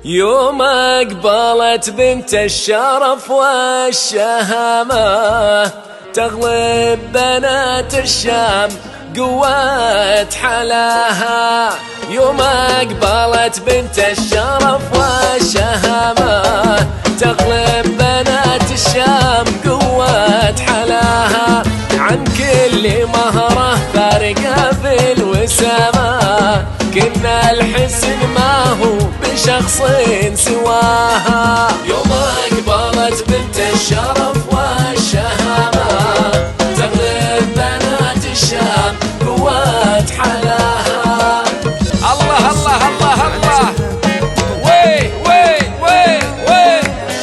يوم أقبلت بنت الشرف والشهامة تغلب بنات الشام قوة حلاها. يوم أقبلت بنت الشرف والشهامة تغلب بنات الشام قوة حلاها. عن كل مهرة فارقة في الوسامة كنا الحسن ما هو بشخص سواها. يوم أقبلت بنت الشرف والشهامة تغلب بنات الشام قوة حلاها. الله الله الله الله وي وي وي وي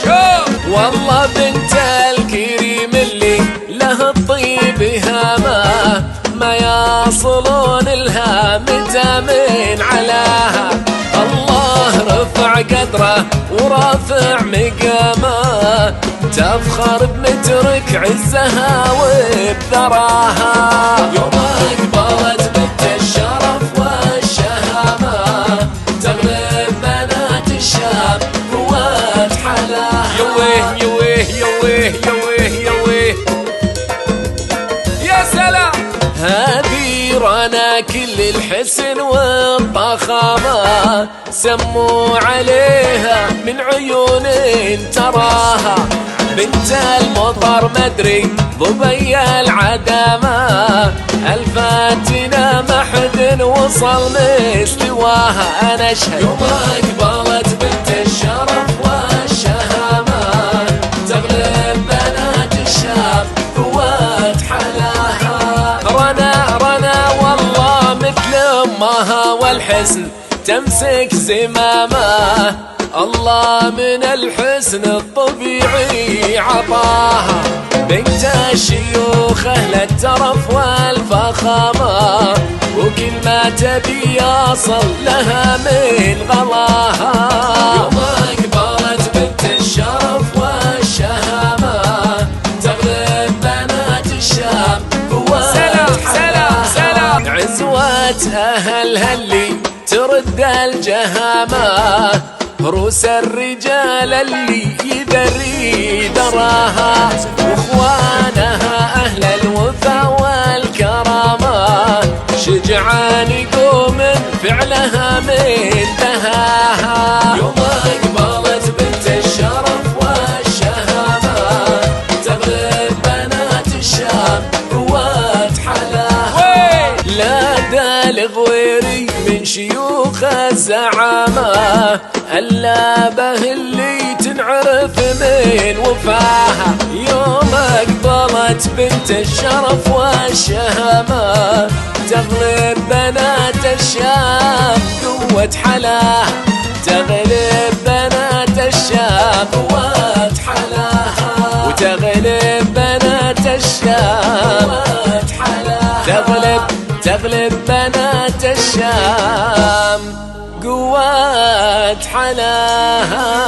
شوف والله بنت الكريم اللي له الطيب هامه ما يصلون لها متى من علاها. الله رفع قدره ورافع مقامه تفخر بمترك عزها وبثراها. يوم أقبلت بنت الشرف والشهامة تغلب بنات الشام قوة حلاها. يويه يويه يويه يويه يويه يا سلام. هذه رانا كل الحسن والضخامة سموا عليها من عيون تراها. بنت المطر مدري ضبي العدامة الفاتنة ما حد وصل مستواها. أنا أشهد يوم أقبلت بنت الشرف والشهامة تغلب بنات الشام قوة حلاها. رنا والله مثل أمها والحسن تمسك زمامه. الله من الحسن الطبيعي عطاها. بنت الشيوخ أهل الترف والفخامة وكل ما تبي يصل لها من غلاها. يوم أقبلت بنت الشرف والشهامة تغلب بنات الشام قوة سلام عزوة أهلها اللي ترد الجهامة روس الرجال اللي يدري دراها. واخوانها أهل الوفا والكرامة شجعان يقوم فعلها من دهاها. يوم أقبلت بنت الشرف والشهامة تغلب بنات الشام قوة حلاها. لا الغويري من شيوخ الزعامة اللابه اللي تنعرف من وفاها. يوم أقبلت بنت الشرف والشهامة تغلب بنات الشام قوة حلاها. تغلب بنات الشام قوة حلاها وتغلب بنات الشام قوة حلاها. تغلب بنات الشام قوة حلاها.